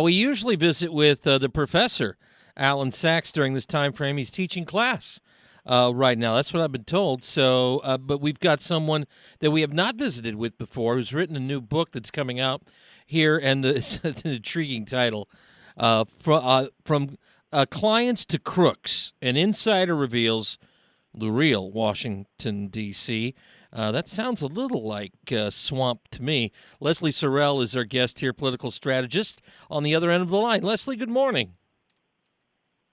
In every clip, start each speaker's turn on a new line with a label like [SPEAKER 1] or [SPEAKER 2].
[SPEAKER 1] We usually visit with the professor, Alan Sachs, during this time frame. He's teaching class right now. That's what I've been told. So, but we've got someone that we have not visited with before who's written a new book that's coming out here, and it's an intriguing title, From Clients to Crooks. An insider reveals the real Washington, D.C. That sounds a little like swamp to me. Leslie Sorrell is our guest here, political strategist on the other end of the line. Leslie, good morning.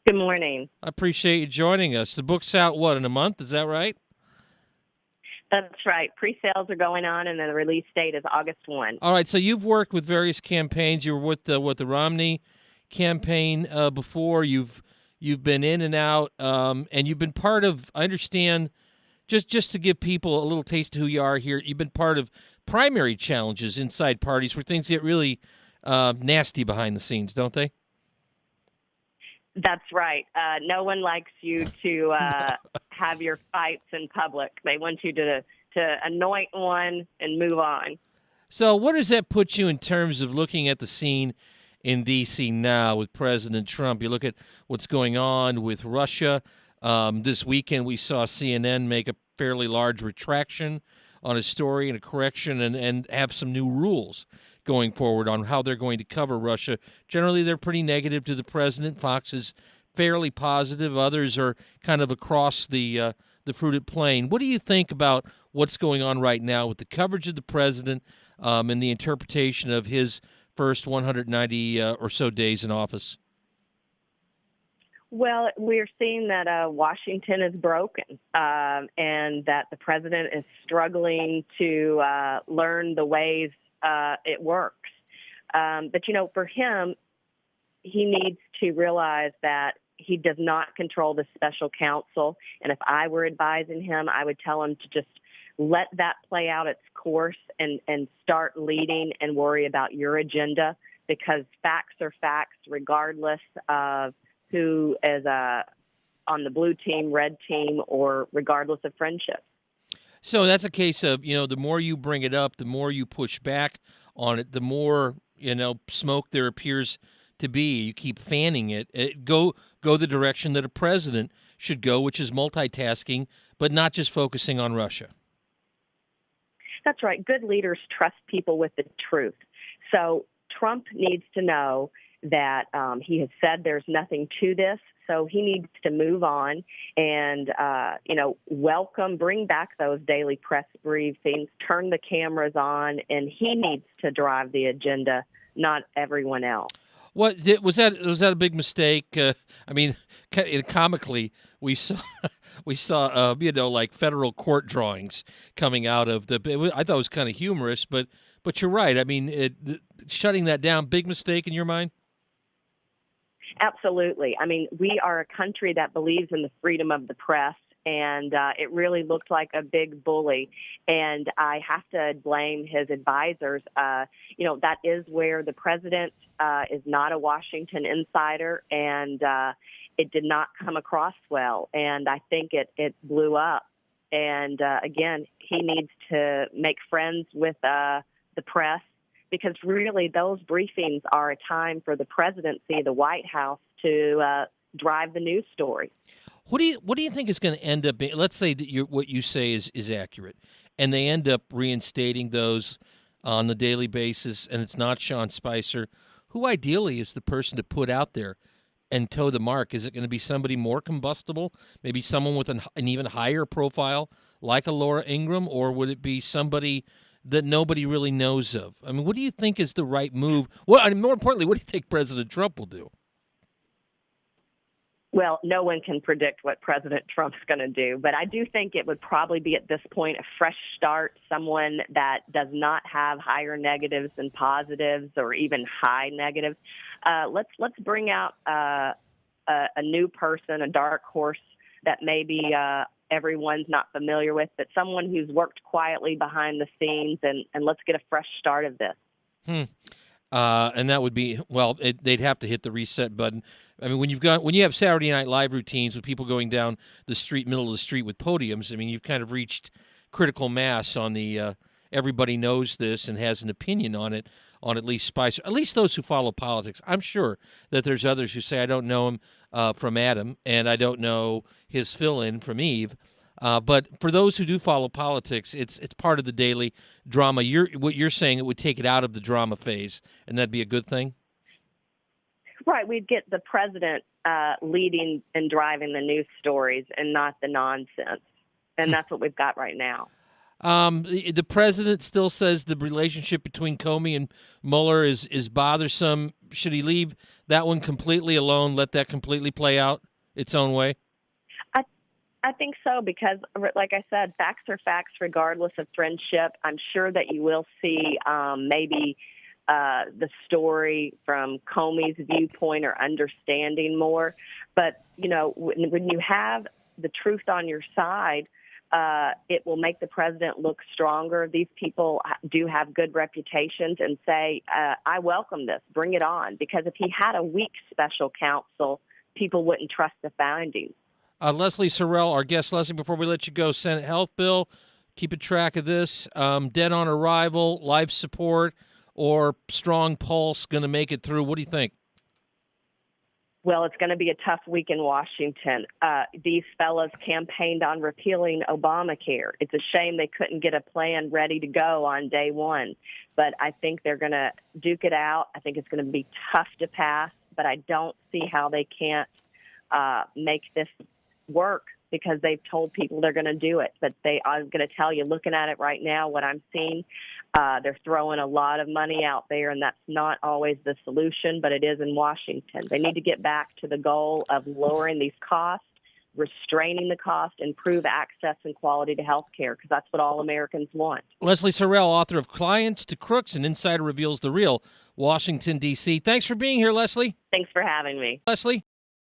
[SPEAKER 2] Good morning.
[SPEAKER 1] I appreciate you joining us. The book's out, what, in a month? Is that right?
[SPEAKER 2] That's right. Pre-sales are going on, and then the release date is August 1.
[SPEAKER 1] All right, so you've worked with various campaigns. You were with the Romney campaign before. You've been in and out, and you've been part of, I understand, just to give people a little taste of who you are here, you've been part of primary challenges inside parties where things get really nasty behind the scenes, don't they?
[SPEAKER 2] That's right. No one likes you to have your fights in public. They want you to anoint one and move on.
[SPEAKER 1] So what does that put you in terms of looking at the scene in D.C. now with President Trump? You look at what's going on with Russia. This weekend we saw CNN make a fairly large retraction on a story and a correction and have some new rules going forward on how they're going to cover Russia. Generally, they're pretty negative to the president. Fox is fairly positive. Others are kind of across the fruited plain. What do you think about what's going on right now with the coverage of the president and the interpretation of his first 190 or so days in office?
[SPEAKER 2] Well, we're seeing that Washington is broken and that the president is struggling to learn the ways it works. But, for him, he needs to realize that he does not control the special counsel. And if I were advising him, I would tell him to just let that play out its course and start leading and worry about your agenda, because facts are facts regardless of who is on the blue team, red team, or regardless of friendship.
[SPEAKER 1] So that's a case of, the more you bring it up, the more you push back on it, the more, smoke there appears to be. You keep fanning it. Go the direction that a president should go, which is multitasking, but not just focusing on Russia.
[SPEAKER 2] That's right. Good leaders trust people with the truth. So Trump needs to know that he has said there's nothing to this, so he needs to move on and, bring back those daily press briefings, turn the cameras on, and he needs to drive the agenda, not everyone else.
[SPEAKER 1] Was that a big mistake? Comically, we saw like federal court drawings coming out of I thought it was kind of humorous, but you're right. I mean, shutting that down, big mistake in your mind?
[SPEAKER 2] Absolutely. I mean, we are a country that believes in the freedom of the press, and it really looked like a big bully. And I have to blame his advisors. That is where the president is not a Washington insider, and it did not come across well. And I think it blew up. And again, he needs to make friends with the press, because really those briefings are a time for the presidency, the White House, to drive the news story.
[SPEAKER 1] What do you think is going to end up being? Let's say that what you say is accurate, and they end up reinstating those on the daily basis, and it's not Sean Spicer. Who ideally is the person to put out there and toe the mark? Is it going to be somebody more combustible, maybe someone with an even higher profile like a Laura Ingraham, or would it be somebody that nobody really knows of? I mean, what do you think is the right move? Well, more importantly, what do you think President Trump will do?
[SPEAKER 2] Well, no one can predict what President Trump's going to do, but I do think it would probably be at this point a fresh start, someone that does not have higher negatives than positives or even high negatives. Let's bring out a new person, a dark horse that maybe everyone's not familiar with, but someone who's worked quietly behind the scenes, and let's get a fresh start of this.
[SPEAKER 1] And that would be, they'd have to hit the reset button. I mean, when you have Saturday Night Live routines with people going down the street, middle of the street with podiums, I mean, you've kind of reached critical mass on the everybody knows this and has an opinion on it. on at least Spicer, at least those who follow politics. I'm sure that there's others who say, I don't know him from Adam, and I don't know his fill-in from Eve. But for those who do follow politics, it's part of the daily drama. What you're saying, it would take it out of the drama phase, and that'd be a good thing?
[SPEAKER 2] Right. We'd get the president leading and driving the news stories and not the nonsense. And that's what we've got right now.
[SPEAKER 1] The president still says the relationship between Comey and Mueller is bothersome. Should he leave that one completely alone, let that completely play out its own way?
[SPEAKER 2] I think so, because, like I said, facts are facts regardless of friendship. I'm sure that you will see maybe the story from Comey's viewpoint or understanding more. But, you know, when you have the truth on your side, it will make the president look stronger. These people do have good reputations, and say, I welcome this, bring it on. Because if he had a weak special counsel, people wouldn't trust the findings.
[SPEAKER 1] Leslie Sorrell, our guest. Leslie, before we let you go, Senate health bill, keeping track of this, dead on arrival, life support, or strong pulse, going to make it through? What do you think?
[SPEAKER 2] Well, it's going to be a tough week in Washington. These fellows campaigned on repealing Obamacare. It's a shame they couldn't get a plan ready to go on day one. But I think they're going to duke it out. I think it's going to be tough to pass, but I don't see how they can't make this work, because they've told people they're going to do it. But I'm going to tell you, looking at it right now, what I'm seeing, they're throwing a lot of money out there, and that's not always the solution, but it is in Washington. They need to get back to the goal of lowering these costs, restraining the cost, improve access and quality to health care, because that's what all Americans want.
[SPEAKER 1] Leslie Sorrell, author of Clients to Crooks, an Insider Reveals the Real, Washington, D.C. Thanks for being here, Leslie.
[SPEAKER 2] Thanks for having me.
[SPEAKER 1] Leslie?